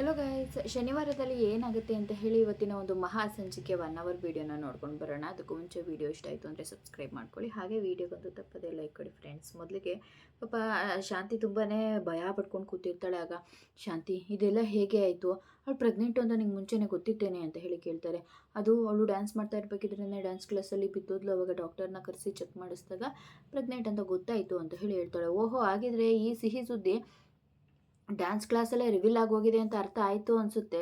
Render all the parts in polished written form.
Hello guys, ಶನಿವಾರದಲ್ಲಿ ಏನಾಗುತ್ತೆ ಅಂತ ಹೇಳಿ ಇವತ್ತಿನ ಒಂದು ಮಹಾ ಸಂಚಿಕೆ 1 ಅವರ್ ವಿಡಿಯೋನ ನೋಡ್ಕೊಂಡು ಬರೋಣ. ಅದಕ್ಕೂ ಮುಂಚೆ ವಿಡಿಯೋ ಇಷ್ಟ ಆಯಿತು ಅಂದರೆ ಸಬ್ಸ್ಕ್ರೈಬ್ ಮಾಡ್ಕೊಳ್ಳಿ. ಹಾಗೆ ವಿಡಿಯೋಗೊಂದು ತಪ್ಪದೇ ಲೈಕ್ ಕೊಡಿ ಫ್ರೆಂಡ್ಸ್. ಮೊದಲಿಗೆ ಪಾಪ ಶಾಂತಿ ತುಂಬಾ ಭಯ ಪಡ್ಕೊಂಡು ಕೂತಿರ್ತಾಳೆ. ಆಗ ಶಾಂತಿ, ಇದೆಲ್ಲ ಹೇಗೆ ಆಯಿತು? ಅವಳು ಪ್ರೆಗ್ನೆಂಟು ಅಂತ ನಿಂಗೆ ಮುಂಚೆನೇ ಗೊತ್ತಿತ್ತೇನೆ ಅಂತ ಹೇಳಿ ಕೇಳ್ತಾರೆ. ಅದು ಅವಳು ಡ್ಯಾನ್ಸ್ ಮಾಡ್ತಾ ಇರಬೇಕಿದ್ರೆ ಡ್ಯಾನ್ಸ್ ಕ್ಲಾಸಲ್ಲಿ ಬಿದ್ದೋದ್ಲು. ಅವಾಗ ಡಾಕ್ಟರ್ನ ಕರೆಸಿ ಚೆಕ್ ಮಾಡಿಸಿದಾಗ ಪ್ರೆಗ್ನೆಂಟ್ ಅಂತ ಗೊತ್ತಾಯಿತು ಅಂತ ಹೇಳಿ ಹೇಳ್ತಾಳೆ. ಓಹೋ, ಹಾಗಿದ್ರೆ ಈ ಸಿಹಿ ಸುದ್ದಿ ಡ್ಯಾನ್ಸ್ ಕ್ಲಾಸಲ್ಲೇ ರಿವೀಲ್ ಆಗೋಗಿದೆ ಅಂತ ಅರ್ಥ ಆಯಿತು ಅನಿಸುತ್ತೆ.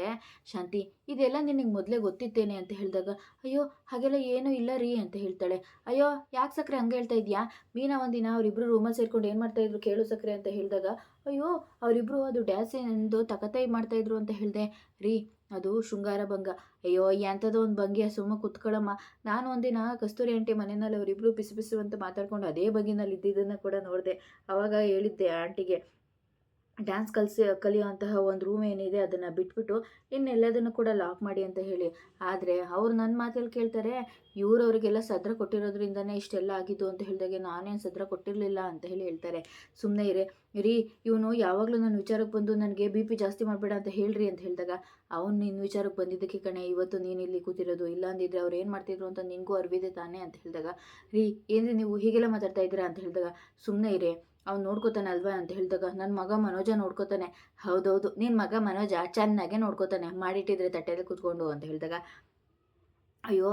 ಶಾಂತಿ, ಇದೆಲ್ಲ ನಿನಗೆ ಮೊದಲೇ ಗೊತ್ತಿತ್ತೇನೆ ಅಂತ ಹೇಳಿದಾಗ, ಅಯ್ಯೋ ಹಾಗೆಲ್ಲ ಏನೂ ಇಲ್ಲ ರೀ ಅಂತ ಹೇಳ್ತಾಳೆ. ಅಯ್ಯೋ ಯಾಕೆ ಸಕ್ರೆ ಹಂಗೆ ಹೇಳ್ತಾ ಇದೆಯಾ? ಮೀನಾ ಒಂದಿನ ಅವರಿಬ್ಬರು ರೂಮಲ್ಲಿ ಸೇರ್ಕೊಂಡು ಏನು ಮಾಡ್ತಾಯಿದ್ರು ಕೇಳು ಸಕ್ರೆ ಅಂತ ಹೇಳಿದಾಗ, ಅಯ್ಯೋ ಅವರಿಬ್ಬರು ಅದು ಡ್ಯಾನ್ಸಿಂದು ತಕತಾಯಿ ಮಾಡ್ತಾಯಿದ್ರು ಅಂತ ಹೇಳಿದೆ ರೀ. ಅದು ಶೃಂಗಾರ ಭಂಗ. ಅಯ್ಯೋ ಎಂಥದೋ ಒಂದು ಭಂಗಿಯ, ಸುಮ್ಮ ಕುತ್ಕೊಳ್ಳಮ್ಮ. ನಾನು ಒಂದಿನ ಕಸ್ತೂರಿ ಆಂಟಿ ಮನೆಯಲ್ಲಿ ಅವರಿಬ್ಬರು ಪಿಸು ಪಿಸು ಅಂತ ಮಾತಾಡ್ಕೊಂಡು ಅದೇ ಬಗೆನಲ್ಲಿ ಇದ್ದಿದ್ದನ್ನು ಕೂಡ ನೋಡಿದೆ. ಆವಾಗ ಹೇಳಿದ್ದೆ ಆಂಟಿಗೆ, ಡ್ಯಾನ್ಸ್ ಕಲಿಯುವಂತಹ ಒಂದು ರೂಮ್ ಏನಿದೆ ಅದನ್ನು ಬಿಟ್ಬಿಟ್ಟು ಇನ್ನೆಲ್ಲದನ್ನು ಕೂಡ ಲಾಕ್ ಮಾಡಿ ಅಂತ ಹೇಳಿ. ಆದರೆ ಅವ್ರು ನನ್ನ ಮಾತಲ್ಲಿ ಕೇಳ್ತಾರೆ, ಅವರಿಗೆಲ್ಲ ಸದ್ರ ಕೊಟ್ಟಿರೋದ್ರಿಂದನೇ ಇಷ್ಟೆಲ್ಲ ಆಗಿದ್ದು ಅಂತ ಹೇಳಿದಾಗೆ ನಾನೇನು ಸದ್ರ ಕೊಟ್ಟಿರಲಿಲ್ಲ ಅಂತ ಹೇಳಿ ಹೇಳ್ತಾರೆ. ಸುಮ್ಮನೆ ರೀ, ಇವನು ಯಾವಾಗಲೂ ನನ್ನ ವಿಚಾರಕ್ಕೆ ಬಂದು ನನಗೆ BP ಜಾಸ್ತಿ ಮಾಡಬೇಡ ಅಂತ ಹೇಳ್ರಿ ಅಂತ ಹೇಳಿದಾಗ, ಅವ್ನು ನಿನ್ನ ವಿಚಾರಕ್ಕೆ ಬಂದಿದ್ದಕ್ಕೆ ಕಣೆ ಇವತ್ತು ನೀನು ಇಲ್ಲಿ ಕೂತಿರೋದು. ಇಲ್ಲ ಅಂದಿದ್ರೆ ಅವ್ರು ಏನು ಮಾಡ್ತಿದ್ರು ಅಂತ ನಿನಗೂ ಅರಿವಿದೆ ತಾನೇ ಅಂತ ಹೇಳಿದಾಗ, ರೀ ಏನ್ರಿ ನೀವು ಹೀಗೆಲ್ಲ ಮಾತಾಡ್ತಾ ಇದ್ದೀರಾ ಅಂತ ಹೇಳಿದಾಗ, ಸುಮ್ಮನೆ ಇರೇ ಅವ್ನು ನೋಡ್ಕೋತಾನೆ ಅಲ್ವಾ ಅಂತ ಹೇಳಿದಾಗ, ನನ್ನ ಮಗ ಮನೋಜ ನೋಡ್ಕೋತಾನೆ. ಹೌದೌದು, ನಿನ್ನ ಮಗ ಮನೋಜ ಚೆನ್ನಾಗೆ ನೋಡ್ಕೋತಾನೆ, ಮಾಡಿಟ್ಟಿದ್ರೆ ತಟ್ಟೆಯಲ್ಲಿ ಕೂತ್ಕೊಂಡು ಅಂತ ಹೇಳಿದಾಗ, ಅಯ್ಯೋ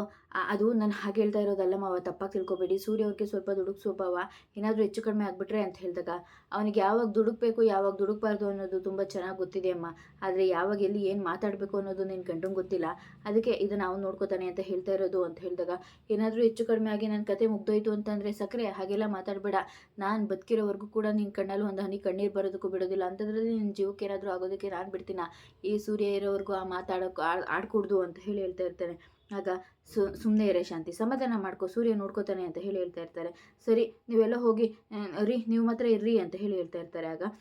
ಅದು ನಾನು ಹಾಗೆ ಹೇಳ್ತಾ ಇರೋದಲ್ಲ ಮಾವ, ತಪ್ಪಾಗಿ ತಿಳ್ಕೊಬೇಡಿ. ಸೂರ್ಯ ಅವ್ರಿಗೆ ಸ್ವಲ್ಪ ದುಡುಕ್ ಸ್ವಭಾವ, ಏನಾದರೂ ಹೆಚ್ಚು ಕಡಿಮೆ ಆಗಿಬಿಟ್ರೆ ಅಂತ ಹೇಳಿದಾಗ, ಅವನಿಗೆ ಯಾವಾಗ ದುಡುಕ್ಬೇಕು ಯಾವಾಗ ದುಡುಕ್ಬಾರ್ದು ಅನ್ನೋದು ತುಂಬ ಚೆನ್ನಾಗಿ ಗೊತ್ತಿದೆ ಅಮ್ಮ. ಆದರೆ ಯಾವಾಗ ಎಲ್ಲಿ ಏನು ಮಾತಾಡಬೇಕು ಅನ್ನೋದು ನಿನ್ನ ಗಂಡಂಗೆ ಗೊತ್ತಿಲ್ಲ. ಅದಕ್ಕೆ ಇದನ್ನು ಅವ್ನು ನೋಡ್ಕೋತಾನೆ ಅಂತ ಹೇಳ್ತಾ ಇರೋದು ಅಂತ ಹೇಳಿದಾಗ, ಏನಾದರೂ ಹೆಚ್ಚು ಕಡಿಮೆ ಆಗಿ ನನ್ನ ಕತೆ ಮುಗ್ದೋಯ್ತು ಅಂತಂದರೆ ಸಕ್ಕರೆ ಹಾಗೆಲ್ಲ ಮಾತಾಡಬೇಡ. ನಾನು ಬದುಕಿರೋವರೆಗೂ ಕೂಡ ನಿನ್ನ ಕಣ್ಣಲ್ಲಿ ಒಂದು ಹನಿ ಕಣ್ಣೀರು ಬರೋದಕ್ಕೂ ಬಿಡೋದಿಲ್ಲ. ಅಂಥದ್ರಲ್ಲಿ ನಿನ್ನ ಜೀವಕ್ಕೆ ಏನಾದರೂ ಆಗೋದಕ್ಕೆ ನಾನು ಬಿಡ್ತೀನ? ಈ ಸೂರ್ಯ ಇರೋವರೆಗೂ ಆ ಮಾತಾಡೋಕ್ಕೆ ಆಡ್ಕೊಡ್ದು ಅಂತ ಹೇಳಿ ಹೇಳ್ತಾ ಇರ್ತಾನೆ. ಆಗ ಸುಮ್ಮನೆ ಇರೇ ಶಾಂತಿ, ಸಮಾಧಾನ ಮಾಡ್ಕೋ, ಸೂರ್ಯ ನೋಡ್ಕೋತಾನೆ ಅಂತ ಹೇಳಿ ಹೇಳ್ತಾ ಇರ್ತಾರೆ. ಸರಿ ನೀವೆಲ್ಲ ಹೋಗಿ ರೀ, ನೀವು ಮಾತ್ರ ಇರ್ರಿ ಅಂತ ಹೇಳಿ ಹೇಳ್ತಾ ಇರ್ತಾರೆ. ಆಗ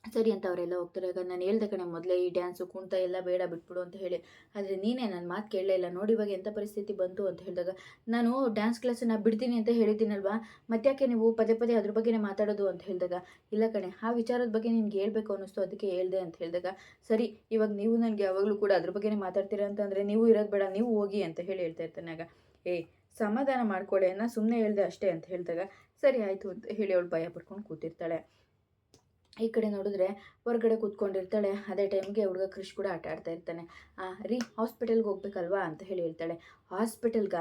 ಸರಿ ಅಂತ ಅವರೆಲ್ಲ ಹೋಗ್ತಾರೆ. ಆಗ ನಾನು ಹೇಳ್ದೆ ಕಣೆ ಮೊದಲೇ, ಈ ಡ್ಯಾನ್ಸು ಕುಣಿತ ಎಲ್ಲ ಬೇಡ ಬಿಟ್ಬಿಡು ಅಂತ ಹೇಳಿ. ಆದರೆ ನೀನೇ ನನ್ನ ಮಾತು ಕೇಳಲೇ ಇಲ್ಲ. ನೋಡಿ ಇವಾಗ ಎಂಥ ಪರಿಸ್ಥಿತಿ ಬಂತು ಅಂತ ಹೇಳಿದಾಗ, ನಾನು ಡ್ಯಾನ್ಸ್ ಕ್ಲಾಸನ್ನು ಬಿಡ್ತೀನಿ ಅಂತ ಹೇಳಿದ್ದೀನಲ್ವಾ, ಮತ್ತ್ಯಾಕೆ ನೀವು ಪದೇ ಪದೇ ಅದ್ರ ಬಗ್ಗೆನೇ ಮಾತಾಡೋದು ಅಂತ ಹೇಳಿದಾಗ, ಇಲ್ಲ ಕಣೆ ಆ ವಿಚಾರದ ಬಗ್ಗೆ ನಿನ್ಗೆ ಹೇಳ್ಬೇಕು ಅನ್ನಿಸ್ತು ಅದಕ್ಕೆ ಹೇಳ್ದೆ ಅಂತ ಹೇಳಿದಾಗ, ಸರಿ ಇವಾಗ ನೀವು ನನಗೆ ಯಾವಾಗಲೂ ಕೂಡ ಅದ್ರ ಬಗ್ಗೆನೇ ಮಾತಾಡ್ತೀರಾ ಅಂತಂದರೆ ನೀವು ಇರೋದು ಬೇಡ, ನೀವು ಹೋಗಿ ಅಂತ ಹೇಳಿ ಹೇಳ್ತಾ ಇರ್ತಾನೆ. ಆಗ ಸಮಾಧಾನ ಮಾಡ್ಕೊಳ್ಳೆ, ನಾನು ಸುಮ್ಮನೆ ಹೇಳ್ದೆ ಅಷ್ಟೇ ಅಂತ ಹೇಳಿದಾಗ, ಸರಿ ಆಯಿತು ಅಂತ ಹೇಳಿ ಅವಳು ಭಯ ಪಡ್ಕೊಂಡು ಕೂತಿರ್ತಾಳೆ. ಈ ಕಡೆ ನೋಡಿದ್ರೆ ಹೊರಗಡೆ ಕೂತ್ಕೊಂಡಿರ್ತಾಳೆ. ಅದೇ ಟೈಮ್ಗೆ ಹುಡುಗ ಕ್ರಿಶ್ ಕೂಡ ಆಟ ಆಡ್ತಾ ಇರ್ತಾನೆ. ರೀ ಹಾಸ್ಪಿಟಲ್ಗೆ ಹೋಗ್ಬೇಕಲ್ವಾ ಅಂತ ಹೇಳಿ ಹೇಳ್ತಾಳೆ. ಹಾಸ್ಪಿಟಲ್ಗ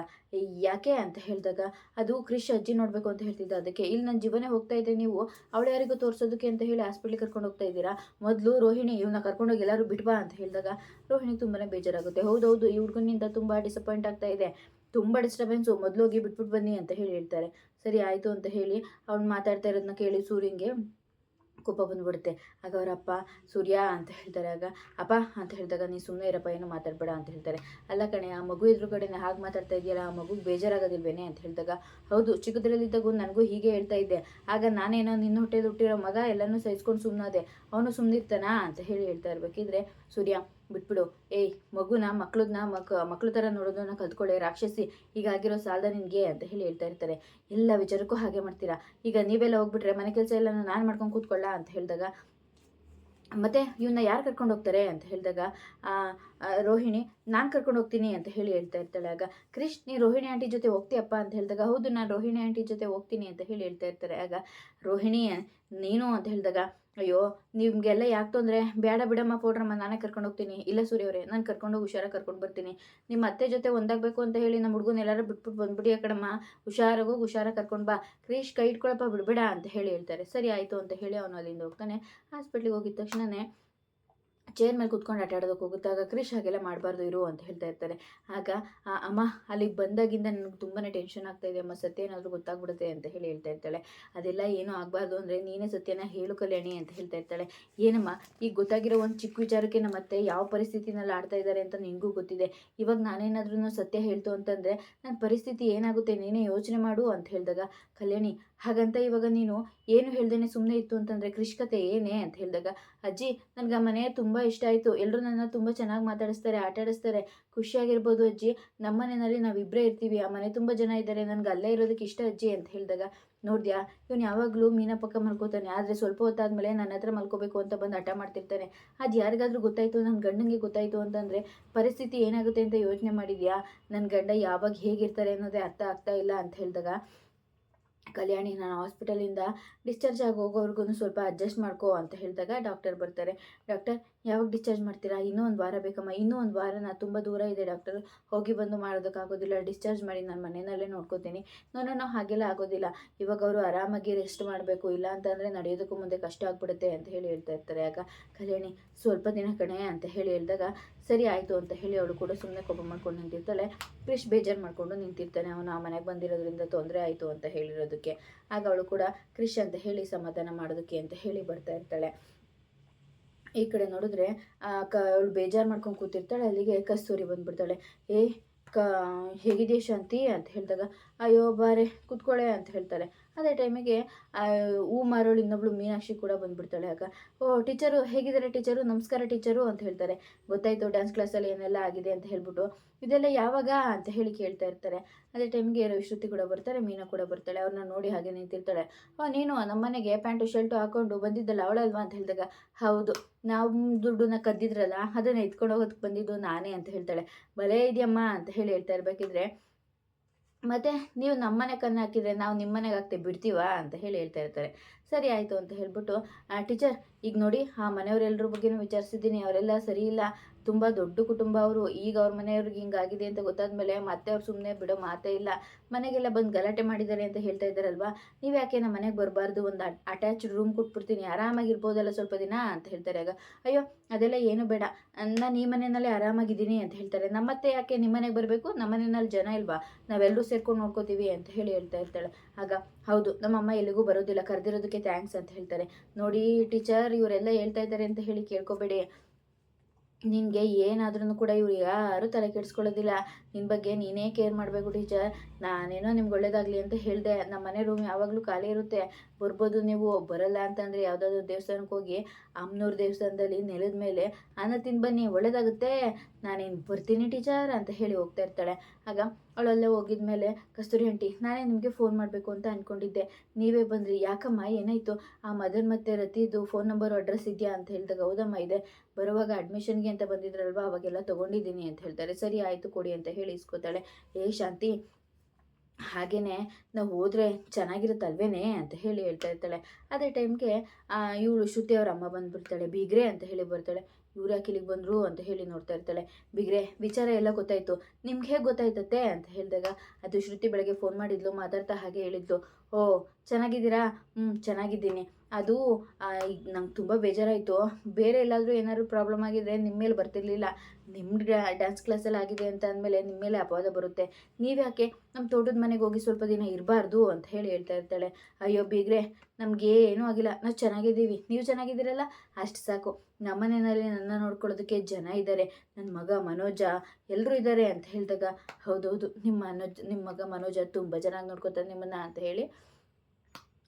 ಯಾಕೆ ಅಂತ ಹೇಳಿದಾಗ, ಅದು ಕ್ರಿಶ್ ಅಜ್ಜಿ ನೋಡಬೇಕು ಅಂತ ಹೇಳ್ತಿದ್ದ, ಅದಕ್ಕೆ. ಇಲ್ಲಿ ನನ್ನ ಜೀವನೇ ಹೋಗ್ತಾ ಇದೆ, ನೀವು ಅವಳು ಯಾರಿಗೂ ತೋರಿಸೋದಕ್ಕೆ ಅಂತ ಹೇಳಿ ಹಾಸ್ಪಿಟ್ಲಿಗೆ ಕರ್ಕೊಂಡು ಹೋಗ್ತಾ ಇದ್ದೀರಾ? ಮೊದಲು ರೋಹಿಣಿ ಇವನ್ನ ಕರ್ಕೊಂಡೋಗಿ ಎಲ್ಲರೂ ಬಿಟ್ಬಾ ಅಂತ ಹೇಳಿದಾಗ ರೋಹಿಣಿ ತುಂಬಾ ಬೇಜಾರಾಗುತ್ತೆ. ಹೌದೌದು, ಈ ಹುಡುಗನಿಂದ ತುಂಬ ಡಿಸಪಾಯಿಂಟ್ ಆಗ್ತಾ ಇದೆ, ತುಂಬ ಡಿಸ್ಟರ್ಬೆನ್ಸು, ಮೊದಲೋಗಿ ಬಿಟ್ಬಿಟ್ಟು ಬನ್ನಿ ಅಂತ ಹೇಳಿ ಹೇಳ್ತಾರೆ. ಸರಿ ಆಯಿತು ಅಂತ ಹೇಳಿ ಅವ್ನು ಮಾತಾಡ್ತಾ ಇರೋದನ್ನ ಕೇಳಿ ಸೂರ್ಯಂಗೆ ಕೋಪ ಬಂದುಬಿಡುತ್ತೆ. ಆಗ ಅವರಪ್ಪ ಸೂರ್ಯ ಅಂತ ಹೇಳ್ತಾರೆ. ಆಗ ಅಪ್ಪ ಅಂತ ಹೇಳಿದಾಗ, ನೀನು ಸುಮ್ಮನೆ ಇರಪ್ಪ, ಏನೂ ಮಾತಾಡಬೇಡ ಅಂತ ಹೇಳ್ತಾರೆ. ಅಲ್ಲ ಕಣೆ, ಆ ಮಗು ಎದುರುಗಡೆನೇ ಹಾಗೆ ಮಾತಾಡ್ತಾ ಇದೆಯಲ್ಲ, ಆ ಮಗುಗೆ ಬೇಜಾರಾಗೋದಿಲ್ವೇನೆ ಅಂತ ಹೇಳಿದಾಗ, ಹೌದು ಚಿಕ್ಕದ್ರಲ್ಲಿದ್ದಾಗ ನನಗೂ ಹೀಗೆ ಹೇಳ್ತಾ ಇದ್ದೆ. ಆಗ ನಾನೇನೋ ನಿನ್ನ ಹೊಟ್ಟೆದು ಹುಟ್ಟಿರೋ ಮಗ ಎಲ್ಲನೂ ಸಹಿಸ್ಕೊಂಡು ಸುಮ್ಮನಾದೆ, ಅವನು ಸುಮ್ಮನಿರ್ತಾನಾ ಅಂತ ಹೇಳಿ ಹೇಳ್ತಾ ಇರಬೇಕಿದ್ರೆ ಸೂರ್ಯ, ಬಿಟ್ಬಿಡು, ಮಗುನ ಮಕ್ಳು ಥರ ನೋಡೋದನ್ನ ಕಲ್ತ್ಕೊಳ್ಳೆ ರಾಕ್ಷಸಿ, ಹೀಗಾಗಿರೋ ಸಾಲದ ನಿನಗೆ ಅಂತ ಹೇಳಿ ಹೇಳ್ತಾ ಇರ್ತಾರೆ. ಎಲ್ಲ ವಿಚಾರಕ್ಕೂ ಹಾಗೆ ಮಾಡ್ತೀರಾ? ಈಗ ನೀವೆಲ್ಲ ಹೋಗ್ಬಿಟ್ರೆ ಮನೆ ಕೆಲಸ ಎಲ್ಲ ನಾನು ಮಾಡ್ಕೊಂಡು ಕೂತ್ಕೊಳ್ಳ ಅಂತ ಹೇಳಿದಾಗ, ಮತ್ತೆ ಇವನ್ನ ಯಾರು ಕರ್ಕೊಂಡು ಹೋಗ್ತಾರೆ ಅಂತ ಹೇಳಿದಾಗ, ರೋಹಿಣಿ ನಾನು ಕರ್ಕೊಂಡು ಹೋಗ್ತೀನಿ ಅಂತ ಹೇಳಿ ಹೇಳ್ತಾ ಇರ್ತಾಳೆ. ಆಗ ಕ್ರಿಶ್, ನೀ ರೋಹಿಣಿ ಆಂಟಿ ಜೊತೆ ಹೋಗ್ತೀಯಪ್ಪ ಅಂತ ಹೇಳಿದಾಗ, ಹೌದು ನಾನು ರೋಹಿಣಿ ಆಂಟಿ ಜೊತೆ ಹೋಗ್ತೀನಿ ಅಂತ ಹೇಳಿ ಹೇಳ್ತಾ ಇರ್ತಾರೆ. ಆಗ ರೋಹಿಣಿ ನೀನು ಅಂತ ಹೇಳಿದಾಗ, ಅಯ್ಯೋ ನಿಮಗೆಲ್ಲ ಯಾಕೆ ತೊಂದರೆ, ಬೇಡ ಬಿಡಮ್ಮ ಪೌಡ್ರಮ್ಮ, ನಾನೇ ಕರ್ಕೊಂಡು ಹೋಗ್ತೀನಿ. ಇಲ್ಲ ಸೂರ್ಯ ಅವರೇ, ನಾನು ಕರ್ಕೊಂಡು ಹುಷಾರಾಗಿ ಕರ್ಕೊಂಡು ಬರ್ತೀನಿ. ನಿಮ್ಮ ಅತ್ತೆ ಜೊತೆ ಒಂದಾಗಬೇಕು ಅಂತ ಹೇಳಿ ನಮ್ಮ ಹುಡುಗನ ಎಲ್ಲರೂ ಬಿಟ್ಬಿಟ್ಟು ಬಂದ್ಬಿಡಿ ಆ ಕಡಮ್ಮ, ಹುಷಾರಾಗಿ ಕರ್ಕೊಂಡು ಬಾ. ಕ್ರಿಶ್ ಕೈ ಇಟ್ಕೊಳಪ್ಪ, ಬಿಡಬೇಡ ಅಂತ ಹೇಳಿ ಹೇಳ್ತಾರೆ. ಸರಿ ಆಯಿತು ಅಂತ ಹೇಳಿ ಅವನು ಅಲ್ಲಿಂದ ಹೋಗ್ತಾನೆ. ಹಾಸ್ಪಿಟ್ಲಿಗೆ ಹೋಗಿದ ತಕ್ಷಣವೇ ಚೇರ್ ಮೇಲೆ ಕೂತ್ಕೊಂಡು ಆಟ ಆಡೋದಕ್ಕೆ ಹೋಗುತ್ತಾಗ, ಕ್ರಿಶ್ ಹಾಗೆಲ್ಲ ಮಾಡಬಾರ್ದು ಇರು ಅಂತ ಹೇಳ್ತಾ ಇರ್ತಾರೆ. ಆಗ ಅಮ್ಮ ಅಲ್ಲಿಗೆ ಬಂದಾಗಿಂದ ನನಗೆ ತುಂಬಾ ಟೆನ್ಷನ್ ಆಗ್ತಾ ಇದೆ ಅಮ್ಮ, ಸತ್ಯ ಏನಾದರೂ ಗೊತ್ತಾಗ್ಬಿಡುತ್ತೆ ಅಂತ ಹೇಳಿ ಹೇಳ್ತಾ ಇರ್ತಾಳೆ. ಅದೆಲ್ಲ ಏನೂ ಆಗಬಾರ್ದು ಅಂದರೆ ನೀನೇ ಸತ್ಯನ ಹೇಳು ಕಲ್ಯಾಣಿ ಅಂತ ಹೇಳ್ತಾ ಇರ್ತಾಳೆ. ಏನಮ್ಮ, ಈಗ ಗೊತ್ತಾಗಿರೋ ಒಂದು ಚಿಕ್ಕ ವಿಚಾರಕ್ಕೆ ನಮ್ಮ ಅತ್ತೆ ಯಾವ ಪರಿಸ್ಥಿತಿನಲ್ಲಿ ಆಡ್ತಾ ಇದ್ದಾರೆ ಅಂತ ನಿನಗೂ ಗೊತ್ತಿದೆ. ಇವಾಗ ನಾನೇನಾದ್ರೂ ಸತ್ಯ ಹೇಳ್ತು ಅಂತಂದರೆ ನನ್ನ ಪರಿಸ್ಥಿತಿ ಏನಾಗುತ್ತೆ ನೀನೇ ಯೋಚನೆ ಮಾಡು ಅಂತ ಹೇಳಿದಾಗ, ಕಲ್ಯಾಣಿ ಹಾಗಂತ ಇವಾಗ ನೀನು ಏನು ಹೇಳ್ದೇನೆ ಸುಮ್ಮನೆ ಇತ್ತು ಅಂತಂದರೆ ಕ್ರಿಶ್ ಕತೆ ಏನೇ ಅಂತ ಹೇಳಿದಾಗ, ಅಜ್ಜಿ ನನಗೆ ಆ ಮನೆ ತುಂಬ ಇಷ್ಟ ಆಯಿತು, ಎಲ್ಲರೂ ನನ್ನ ತುಂಬ ಚೆನ್ನಾಗಿ ಮಾತಾಡಿಸ್ತಾರೆ, ಆಟ ಆಡಿಸ್ತಾರೆ, ಖುಷಿಯಾಗಿರ್ಬೋದು ಅಜ್ಜಿ. ನಮ್ಮ ಮನೆಯಲ್ಲಿ ನಾವಿಬ್ಬರೇ ಇರ್ತೀವಿ, ಆ ಮನೆ ತುಂಬ ಜನ ಇದ್ದಾರೆ, ನನಗೆ ಅಲ್ಲೇ ಇರೋದಕ್ಕೆ ಇಷ್ಟ ಅಜ್ಜಿ ಅಂತ ಹೇಳಿದಾಗ, ನೋಡಿದ್ಯಾ ಇವನು ಯಾವಾಗಲೂ ಮೀನ ಪಕ್ಕ ಮಲ್ಕೋತಾನೆ, ಆದರೆ ಸ್ವಲ್ಪ ಹೊತ್ತಾದಮೇಲೆ ನನ್ನ ಹತ್ರ ಮಲ್ಕೋಬೇಕು ಅಂತ ಬಂದು ಹಠ ಮಾಡ್ತಿರ್ತಾನೆ. ಅದು ಯಾರಿಗಾದ್ರೂ ಗೊತ್ತಾಯಿತು, ನನ್ನ ಗಂಡನಿಗೆ ಗೊತ್ತಾಯಿತು ಅಂತಂದರೆ ಪರಿಸ್ಥಿತಿ ಏನಾಗುತ್ತೆ ಅಂತ ಯೋಚನೆ ಮಾಡಿದ್ಯಾ? ನನ್ನ ಗಂಡ ಯಾವಾಗ ಹೇಗಿರ್ತಾರೆ ಅನ್ನೋದೇ ಅರ್ಥ ಆಗ್ತಾ ಇಲ್ಲ ಅಂತ ಹೇಳಿದಾಗ, ಕಲ್ಯಾಣಿ ನಾನು ಹಾಸ್ಪಿಟಲಿಂದ ಡಿಸ್ಚಾರ್ಜ್ ಆಗಿ ಹೋಗೋವರೆಗೂ ಸ್ವಲ್ಪ ಅಡ್ಜಸ್ಟ್ ಮಾಡ್ಕೋ ಅಂತ ಹೇಳಿದಾಗ ಡಾಕ್ಟರ್ ಬರ್ತಾರೆ. ಡಾಕ್ಟರ್ ಯಾವಾಗ ಡಿಸ್ಚಾರ್ಜ್ ಮಾಡ್ತೀರಾ? ಇನ್ನೂ ಒಂದು ವಾರ ಬೇಕಮ್ಮ. ಇನ್ನೂ ಒಂದು ವಾರ ತುಂಬ ದೂರ ಇದೆ ಡಾಕ್ಟರ್, ಹೋಗಿ ಬಂದು ಮಾಡೋದಕ್ಕಾಗೋದಿಲ್ಲ, ಡಿಸ್ಚಾರ್ಜ್ ಮಾಡಿ ನಾನು ಮನೆಯಲ್ಲೇ ನೋಡ್ಕೋತೀನಿ. ನೋ ಹಾಗೆಲ್ಲ ಆಗೋದಿಲ್ಲ, ಇವಾಗ ಅವರು ಆರಾಮಾಗಿ ರೆಸ್ಟ್ ಮಾಡಬೇಕು, ಇಲ್ಲ ಅಂತಂದರೆ ನಡೆಯೋದಕ್ಕೂ ಮುಂದೆ ಕಷ್ಟ ಆಗ್ಬಿಡುತ್ತೆ ಅಂತ ಹೇಳಿ ಹೇಳ್ತಾ ಇರ್ತಾರೆ. ಆಗ ಕಲ್ಯಾಣಿ ಸ್ವಲ್ಪ ದಿನ ಕಣೆ ಅಂತ ಹೇಳಿ ಹೇಳಿದಾಗ ಸರಿ ಆಯಿತು ಅಂತ ಹೇಳಿ ಅವಳು ಕೂಡ ಸುಮ್ಮನೆ ಕೋಪ ಮಾಡ್ಕೊಂಡು ನಿಂತಿರ್ತಾಳೆ. ಕ್ರಿಶ್ ಬೇಜಾರು ಮಾಡಿಕೊಂಡು ನಿಂತಿರ್ತಾನೆ, ಅವನು ಆ ಮನೆಗೆ ಬಂದಿರೋದ್ರಿಂದ ತೊಂದರೆ ಆಯಿತು ಅಂತ ಹೇಳಿರೋದಕ್ಕೆ. ಆಗ ಅವಳು ಕೂಡ ಕ್ರಿಶ್ ಅಂತ ಹೇಳಿ ಸಮಾಧಾನ ಮಾಡೋದಕ್ಕೆ ಅಂತ ಹೇಳಿ ಬರ್ತಾ ಇರ್ತಾಳೆ. ಈ ಕಡೆ ನೋಡಿದ್ರೆ ಅವಳು ಬೇಜಾರು ಮಾಡ್ಕೊಂಡು ಕೂತಿರ್ತಾಳೆ. ಅಲ್ಲಿಗೆ ಕಸ್ತೂರಿ ಬಂದ್ಬಿಡ್ತಾಳೆ. ಹೇಗಿದೆಯಾ ಶಾಂತಿ ಅಂತ ಹೇಳಿದಾಗ, ಅಯ್ಯೋ ಬಾರೆ ಕೂತ್ಕೊಳ್ಳೆ ಅಂತ ಹೇಳ್ತಾಳೆ. ಅದೇ ಟೈಮಿಗೆ ಹೂ ಮಾರೋಳು ಇನ್ನೊಬ್ಳು ಮೀನಾಕ್ಷಿ ಕೂಡ ಬಂದ್ಬಿಡ್ತಾಳೆ. ಆಗ ಟೀಚರು ಹೇಗಿದ್ದಾರೆ ಟೀಚರು, ನಮಸ್ಕಾರ ಟೀಚರು ಅಂತ ಹೇಳ್ತಾರೆ. ಗೊತ್ತಾಯಿತು ಡ್ಯಾನ್ಸ್ ಕ್ಲಾಸಲ್ಲಿ ಏನೆಲ್ಲ ಆಗಿದೆ ಅಂತ ಹೇಳ್ಬಿಟ್ಟು, ಇದೆಲ್ಲ ಯಾವಾಗ ಅಂತ ಹೇಳಿ ಕೇಳ್ತಾ ಇರ್ತಾರೆ. ಅದೇ ಟೈಮಿಗೆ ಶ್ರುತಿ ಕೂಡ ಬರ್ತಾರೆ, ಮೀನಾ ಕೂಡ ಬರ್ತಾಳೆ. ಅವ್ರನ್ನ ನೋಡಿ ಹಾಗೆ ನಿಂತಿರ್ತಾಳೆ. ನೀನು ನಮ್ಮನೆಗೆ ಪ್ಯಾಂಟು ಶರ್ಟು ಹಾಕೊಂಡು ಬಂದಿದ್ದಲ್ಲ ಅವಳಲ್ವಾ ಅಂತ ಹೇಳಿದಾಗ, ಹೌದು ನಾವು ದುಡ್ಡನ್ನ ಕದ್ದಿದ್ರಲ್ಲ ಅದನ್ನು ಎತ್ಕೊಂಡು ಹೋಗೋದಕ್ಕೆ ಬಂದಿದ್ದು ನಾನೇ ಅಂತ ಹೇಳ್ತಾಳೆ. ಭಲೇ ಇದೆಯಮ್ಮ ಅಂತ ಹೇಳಿ ಹೇಳ್ತಾ ಇರಬೇಕಿದ್ರೆ, ಮತ್ತು ನೀವು ನಮ್ಮನೆ ಕಣ್ಣು ಹಾಕಿದರೆ ನಾವು ನಿಮ್ಮನೆಗೆ ಹಾಕ್ತೇವೆ ಬಿಡ್ತೀವಾ ಅಂತ ಹೇಳಿ ಹೇಳ್ತಾ ಇರ್ತಾರೆ. ಸರಿ ಆಯಿತು ಅಂತ ಹೇಳ್ಬಿಟ್ಟು, ಟೀಚರ್ ಈಗ ನೋಡಿ ಆ ಮನೆಯವರೆಲ್ಲರ ಬಗ್ಗೆನೂ ವಿಚಾರಿಸಿದ್ದೀನಿ, ಅವರೆಲ್ಲ ಸರಿ ಇಲ್ಲ, ತುಂಬ ದೊಡ್ಡ ಕುಟುಂಬ ಅವರು. ಈಗ ಅವ್ರ ಮನೆಯವ್ರಿಗೆ ಹಿಂಗಾಗಿದೆ ಅಂತ ಗೊತ್ತಾದ್ಮೇಲೆ ಮತ್ತೆ ಅವ್ರು ಸುಮ್ಮನೆ ಬಿಡೋ ಮಾತೇ ಇಲ್ಲ, ಮನೆಗೆಲ್ಲ ಬಂದು ಗಲಾಟೆ ಮಾಡಿದ್ದಾರೆ ಅಂತ ಹೇಳ್ತಾ ಇದ್ದಾರಲ್ವಾ, ನೀವು ಯಾಕೆ ನಮ್ಮ ಮನೆಗೆ ಬರಬಾರ್ದು, ಒಂದು ಅಟ್ಯಾಚ್ಡ್ ರೂಮ್ ಕೊಟ್ಬಿಡ್ತೀನಿ, ಆರಾಮಾಗಿರ್ಬೋದಲ್ಲ ಸ್ವಲ್ಪ ದಿನ ಅಂತ ಹೇಳ್ತಾರೆ. ಆಗ ಅಯ್ಯೋ ಅದೆಲ್ಲ ಏನು ಬೇಡ, ನಾನು ಈ ಮನೆಯಲ್ಲೇ ಆರಾಮಾಗಿದ್ದೀನಿ ಅಂತ ಹೇಳ್ತಾರೆ. ನಮ್ಮತ್ತೆ ಯಾಕೆ ನಿಮ್ಮ ಮನೆಗೆ ಬರಬೇಕು, ನಮ್ಮ ಮನೆಯಲ್ಲಿ ಜನ ಇಲ್ವಾ, ನಾವೆಲ್ಲರೂ ಸೇರ್ಕೊಂಡು ನೋಡ್ಕೋತೀವಿ ಅಂತ ಹೇಳಿ ಹೇಳ್ತಾ ಇರ್ತಾಳೆ. ಆಗ ಹೌದು ನಮ್ಮಮ್ಮ ಎಲ್ಲಿಗೂ ಬರೋದಿಲ್ಲ, ಕರೆದಿರೋದಕ್ಕೆ ಥ್ಯಾಂಕ್ಸ್ ಅಂತ ಹೇಳ್ತಾರೆ. ನೋಡಿ ಟೀಚರ್ ಇವರೆಲ್ಲ ಹೇಳ್ತಾ ಇದ್ದಾರೆ ಅಂತ ಹೇಳಿ ಕೇಳ್ಕೊಬೇಡಿ, ನಿನಗೆ ಏನಾದ್ರೂ ಕೂಡ ಇವ್ರು ಯಾರೂ ತಲೆ ಕೆಡಿಸ್ಕೊಳ್ಳೋದಿಲ್ಲ, ನಿನ್ನ ಬಗ್ಗೆ ನೀನೇ ಕೇರ್ ಮಾಡಬೇಕು ಟೀಚರ್. ನಾನೇನೋ ನಿಮ್ಗೆ ಒಳ್ಳೇದಾಗಲಿ ಅಂತ ಹೇಳಿದೆ, ನಮ್ಮ ಮನೆ ರೂಮ್ ಯಾವಾಗಲೂ ಖಾಲಿ ಇರುತ್ತೆ, ಬರ್ಬೋದು ನೀವು. ಬರಲ್ಲ ಅಂತಂದರೆ ಯಾವುದಾದ್ರೂ ದೇವಸ್ಥಾನಕ್ಕೆ ಹೋಗಿ ಅಮ್ಮನವ್ರ ದೇವಸ್ಥಾನದಲ್ಲಿ ನೆಲದ ಮೇಲೆ ಅನ್ನ ತಿಂದು ಬನ್ನಿ, ಒಳ್ಳೇದಾಗುತ್ತೆ, ನಾನೇನು ಬರ್ತೀನಿ ಟೀಚರ್ ಅಂತ ಹೇಳಿ ಹೋಗ್ತಾ ಇರ್ತಾಳೆ. ಆಗ ಅವಳೆಲ್ಲ ಹೋಗಿದ ಮೇಲೆ, ಕಸ್ತೂರಿ ಆಂಟಿ ನಾನೇ ನಿಮಗೆ ಫೋನ್ ಮಾಡಬೇಕು ಅಂತ ಅಂದ್ಕೊಂಡಿದ್ದೆ, ನೀವೇ ಬಂದ್ರಿ, ಯಾಕಮ್ಮ ಏನಾಯಿತು, ಆ ಮದನ್ ಮತ್ತು ರತಿದು ಫೋನ್ ನಂಬರು ಅಡ್ರೆಸ್ ಇದೆಯಾ ಅಂತ ಹೇಳಿದಾಗ, ಹೌದಮ್ಮ ಇದೆ, ಬರುವಾಗ ಅಡ್ಮಿಷನ್ಗೆ ಅಂತ ಬಂದಿದ್ರಲ್ವ ಅವಾಗೆಲ್ಲ ತೊಗೊಂಡಿದ್ದೀನಿ ಅಂತ ಹೇಳ್ತಾರೆ. ಸರಿ ಆಯಿತು ಕೊಡಿ ಅಂತ ಹೇಳಿ ಇಸ್ಕೋತಾಳೆ. ಶಾಂತಿ ಹಾಗೆಯೇ ನಾವು ಹೋದರೆ ಚೆನ್ನಾಗಿರುತ್ತಲ್ವೇನೆ ಅಂತ ಹೇಳಿ ಹೇಳ್ತಾ ಇರ್ತಾಳೆ. ಅದೇ ಟೈಮ್ಗೆ ಇವಳು ಶ್ರುತಿ ಅವ್ರ ಅಮ್ಮ ಬಂದುಬಿಡ್ತಾಳೆ. ಬೀಗ್ರೆ ಅಂತ ಹೇಳಿ ಬರ್ತಾಳೆ. ಇವ್ರು ಯಾಕೆ ಇಲ್ಲಿಗೆ ಬಂದರು ಅಂತ ಹೇಳಿ ನೋಡ್ತಾ ಇರ್ತಾಳೆ. ಬಿಗ್ರೆ ವಿಚಾರ ಎಲ್ಲ ಗೊತ್ತಾಯಿತು, ನಿಮ್ಗೆ ಹೇಗೆ ಗೊತ್ತಾಯ್ತತ್ತೆ ಅಂತ ಹೇಳಿದಾಗ, ಅದು ಶ್ರುತಿ ಬೆಳಗ್ಗೆ ಫೋನ್ ಮಾಡಿದ್ಲು, ಮಾತಾಡ್ತಾ ಹಾಗೆ ಹೇಳಿದ್ಲು. ಓ ಚೆನ್ನಾಗಿದ್ದೀರಾ? ಚೆನ್ನಾಗಿದ್ದೀನಿ. ಅದು ಈಗ ನಂಗೆ ತುಂಬ ಬೇಜಾರಾಯಿತು, ಬೇರೆ ಎಲ್ಲಾದರೂ ಏನಾದರೂ ಪ್ರಾಬ್ಲಮ್ ಆಗಿದ್ರೆ ನಿಮ್ಮ ಮೇಲೆ ಬರ್ತಿರ್ಲಿಲ್ಲ, ನಿಮ್ಮ ಡ್ಯಾನ್ಸ್ ಕ್ಲಾಸಲ್ಲಿ ಆಗಿದೆ ಅಂತ ಅಂದಮೇಲೆ ನಿಮ್ಮ ಮೇಲೆ ಅಪವಾದ ಬರುತ್ತೆ, ನೀವ್ಯಾಕೆ ನಮ್ಮ ತೋಟದ ಮನೆಗೆ ಹೋಗಿ ಸ್ವಲ್ಪ ದಿನ ಇರಬಾರ್ದು ಅಂತ ಹೇಳಿ ಹೇಳ್ತಾ ಇರ್ತಾಳೆ. ಅಯ್ಯೋ ಬೀಗ್ರೆ ನಮಗೇನೂ ಆಗಿಲ್ಲ, ನಾವು ಚೆನ್ನಾಗಿದ್ದೀವಿ, ನೀವು ಚೆನ್ನಾಗಿದ್ದೀರಲ್ಲ ಅಷ್ಟು ಸಾಕು, ನಮ್ಮನೆಯಲ್ಲಿ ನನ್ನ ನೋಡ್ಕೊಳ್ಳೋದಕ್ಕೆ ಜನ ಇದ್ದಾರೆ, ನನ್ನ ಮಗ ಮನೋಜ ಎಲ್ಲರೂ ಇದ್ದಾರೆ ಅಂತ ಹೇಳಿದಾಗ, ಹೌದೌದು ನಿಮ್ಮ ಮಗ ಮನೋಜ ತುಂಬ ಚೆನ್ನಾಗಿ ನೋಡ್ಕೊತಾರೆ ನಿಮ್ಮನ್ನು ಅಂತ ಹೇಳಿ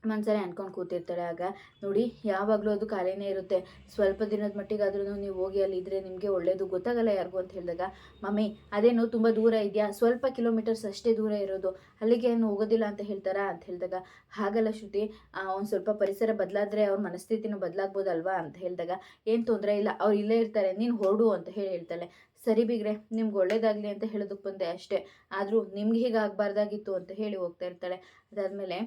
ಮನ್ಸಲ್ಲೇ ಅಂದ್ಕೊಂಡು ಕೂತಿರ್ತಾಳೆ. ಆಗ ನೋಡಿ ಯಾವಾಗಲೂ ಅದು ಖಾಲಿನೇ ಇರುತ್ತೆ, ಸ್ವಲ್ಪ ದಿನದ ಮಟ್ಟಿಗಾದ್ರೂ ನೀವು ಹೋಗಿ ಅಲ್ಲಿದ್ದರೆ ನಿಮಗೆ ಒಳ್ಳೆಯದು, ಗೊತ್ತಾಗಲ್ಲ ಯಾರಿಗೂ ಅಂತ ಹೇಳಿದಾಗ, ಮಮ್ಮಿ ಅದೇನು ತುಂಬ ದೂರ ಇದೆಯಾ, ಸ್ವಲ್ಪ ಕಿಲೋಮೀಟರ್ಸ್ ಅಷ್ಟೇ ದೂರ ಇರೋದು, ಅಲ್ಲಿಗೆ ಏನು ಹೋಗೋದಿಲ್ಲ ಅಂತ ಹೇಳ್ತಾರಾ ಅಂತ ಹೇಳಿದಾಗ, ಹಾಗಲ್ಲ ಶ್ರುತಿ, ಒಂದು ಸ್ವಲ್ಪ ಪರಿಸರ ಬದಲಾದರೆ ಅವ್ರ ಮನಸ್ಥಿತಿನೂ ಬದಲಾಗ್ಬೋದಲ್ವಾ ಅಂತ ಹೇಳಿದಾಗ, ಏನು ತೊಂದರೆ ಇಲ್ಲ, ಅವ್ರು ಇಲ್ಲೇ ಇರ್ತಾರೆ, ನೀನು ಹೊರಡು ಅಂತ ಹೇಳಿ ಹೇಳ್ತಾಳೆ. ಸರಿ ಬಿಗ್ರೆ ನಿಮ್ಗೆ ಒಳ್ಳೇದಾಗಲಿ ಅಂತ ಹೇಳೋದಕ್ಕೆ ಬಂದೆ ಅಷ್ಟೇ, ಆದರೂ ನಿಮ್ಗೆ ಹೀಗೆ ಆಗಬಾರ್ದಾಗಿತ್ತು ಅಂತ ಹೇಳಿ ಹೋಗ್ತಾ ಇರ್ತಾಳೆ. ಅದಾದಮೇಲೆ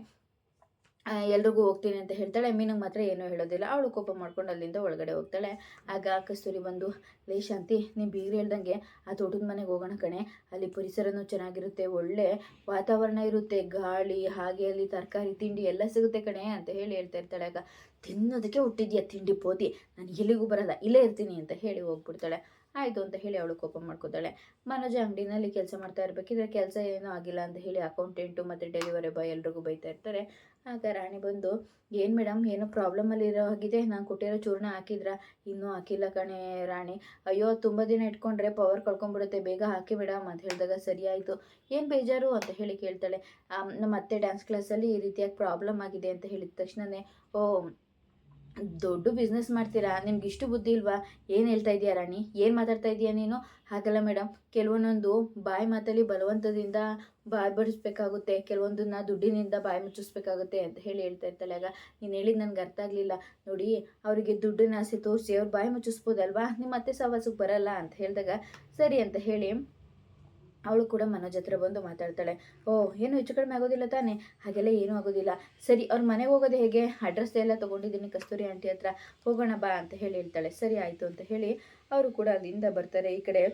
ಎಲ್ರಿಗೂ ಹೋಗ್ತೀನಿ ಅಂತ ಹೇಳ್ತಾಳೆ. ಮೀನಿಗೆ ಮಾತ್ರ ಏನೂ ಹೇಳೋದಿಲ್ಲ. ಅವಳು ಕೋಪ ಮಾಡ್ಕೊಂಡು ಅಲ್ಲಿಂದ ಒಳಗಡೆ ಹೋಗ್ತಾಳೆ. ಆಗ ಕಸ್ತೂರಿ ಬಂದು, ಲೇ ಶಾಂತಿ ನೀವು ಬೀಗ್ರೆ ಹೇಳ್ದಂಗೆ ಆ ತೋಟದ ಮನೆಗೆ ಹೋಗೋಣ ಕಣೆ, ಅಲ್ಲಿ ಪರಿಸರನೂ ಚೆನ್ನಾಗಿರುತ್ತೆ, ಒಳ್ಳೆ ವಾತಾವರಣ ಇರುತ್ತೆ, ಗಾಳಿ, ಹಾಗೆ ಅಲ್ಲಿ ತರಕಾರಿ ತಿಂಡಿ ಎಲ್ಲ ಸಿಗುತ್ತೆ ಕಣೆ ಅಂತ ಹೇಳಿ ಹೇಳ್ತಾ ಇರ್ತಾಳೆ. ಆಗ ತಿನ್ನೋದಕ್ಕೆ ಹುಟ್ಟಿದ್ಯಾ ತಿಂಡಿ ಪೋತಿ, ನಾನು ಎಲ್ಲಿಗೂ ಬರಲ್ಲ, ಇಲ್ಲೇ ಇರ್ತೀನಿ ಅಂತ ಹೇಳಿ ಹೋಗ್ಬಿಡ್ತಾಳೆ. ಆಯಿತು ಅಂತ ಹೇಳಿ ಅವಳು ಕೋಪ ಮಾಡ್ಕೋತಾಳೆ. ಮನೋಜ ಅಂಗಡಿನಲ್ಲಿ ಕೆಲಸ ಮಾಡ್ತಾ ಇರಬೇಕಿದ್ರೆ ಕೆಲಸ ಏನೂ ಆಗಿಲ್ಲ ಅಂತ ಹೇಳಿ ಅಕೌಂಟೆಂಟು ಮತ್ತು ಡೆಲಿವರಿ ಬಾಯ್ ಎಲ್ರಿಗೂ ಬೈತಾ ಇರ್ತಾರೆ. ಆಗ ರಾಣಿ ಬಂದು, ಏನು ಮೇಡಮ್ ಏನೋ ಪ್ರಾಬ್ಲಮಲ್ಲಿ ಇರೋ ಆಗಿದೆ, ನಾನು ಕೊಟ್ಟಿರೋ ಚೂರ್ಣ ಹಾಕಿದ್ರಾ? ಇನ್ನೂ ಹಾಕಿಲ್ಲ ಕಣೆ ರಾಣಿ. ಅಯ್ಯೋ ತುಂಬ ದಿನ ಇಟ್ಕೊಂಡ್ರೆ ಪವರ್ ಕಳ್ಕೊಂಡ್ಬಿಡುತ್ತೆ, ಬೇಗ ಹಾಕಿ ಮೇಡಮ್ ಅಂತ ಹೇಳಿದಾಗ, ಸರಿ ಆಯಿತು, ಏನು ಬೇಜಾರು ಅಂತ ಹೇಳಿ ಕೇಳ್ತಾಳೆ. ನಮ್ಮ ಅತ್ತೆ ಡ್ಯಾನ್ಸ್ ಕ್ಲಾಸಲ್ಲಿ ಈ ರೀತಿಯಾಗಿ ಪ್ರಾಬ್ಲಮ್ ಆಗಿದೆ ಅಂತ ಹೇಳಿದ ತಕ್ಷಣವೇ, ಓ ದೊಡ್ಡ ಬಿಸ್ನೆಸ್ ಮಾಡ್ತೀರಾ, ನಿಮ್ಗೆ ಇಷ್ಟು ಬುದ್ಧಿ ಇಲ್ವಾ? ಏನು ಹೇಳ್ತಾ ಇದೀಯ ರಾಣಿ? ಏನು ಮಾತಾಡ್ತಾ ಇದೀಯ ನೀನು? ಹಾಗಲ್ಲ ಮೇಡಮ್, ಕೆಲವೊಂದೊಂದು ಬಾಯಿ ಮಾತಲ್ಲಿ ಬಲವಂತದಿಂದ ಬಾಯಿ ಬಡಿಸ್ಬೇಕಾಗುತ್ತೆ, ಕೆಲವೊಂದನ್ನ ದುಡ್ಡಿನಿಂದ ಬಾಯಿ ಮುಚ್ಚಿಸ್ಬೇಕಾಗುತ್ತೆ ಅಂತ ಹೇಳ್ತಾ ಇರ್ತಾಳೆ. ಆಗ ನೀನು ಹೇಳಿದ್ದು ನನಗೆ ಅರ್ಥ ಆಗಲಿಲ್ಲ. ನೋಡಿ, ಅವರಿಗೆ ದುಡ್ಡನ್ನ ಆಸೆ ತೋರಿಸಿ ಅವ್ರು ಬಾಯಿ ಮುಚ್ಚಿಸ್ಬೋದಲ್ವಾ, ನಿಮ್ಮ ಅತ್ತೆ ಸಹವಾಸಕ್ಕೆ ಬರಲ್ಲ ಅಂತ ಹೇಳಿದಾಗ ಸರಿ ಅಂತ ಹೇಳಿ ಅವಳು ಕೂಡ ಮನೋಜ್ ಹತ್ರ ಬಂದು ಮಾತಾಡ್ತಾಳೆ. ಓ, ಏನು ಹೆಚ್ಚು ಕಡಿಮೆ ಆಗೋದಿಲ್ಲ ತಾನೇ? ಹಾಗೆಲ್ಲ ಏನೂ ಆಗೋದಿಲ್ಲ. ಸರಿ, ಅವ್ರ ಮನೆಗೆ ಹೋಗೋದು ಹೇಗೆ? ಅಡ್ರೆಸ್ ಎಲ್ಲ ತೊಗೊಂಡಿದ್ದೀನಿ ಕಸ್ತೂರಿ ಆಂಟಿ ಹತ್ರ, ಹೋಗೋಣ ಬಾ ಅಂತ ಹೇಳ್ತಾಳೆ. ಸರಿ ಆಯಿತು ಅಂತ ಹೇಳಿ ಅವರು ಕೂಡ ಅಲ್ಲಿಂದ ಬರ್ತಾರೆ. ಈ ಕಡೆ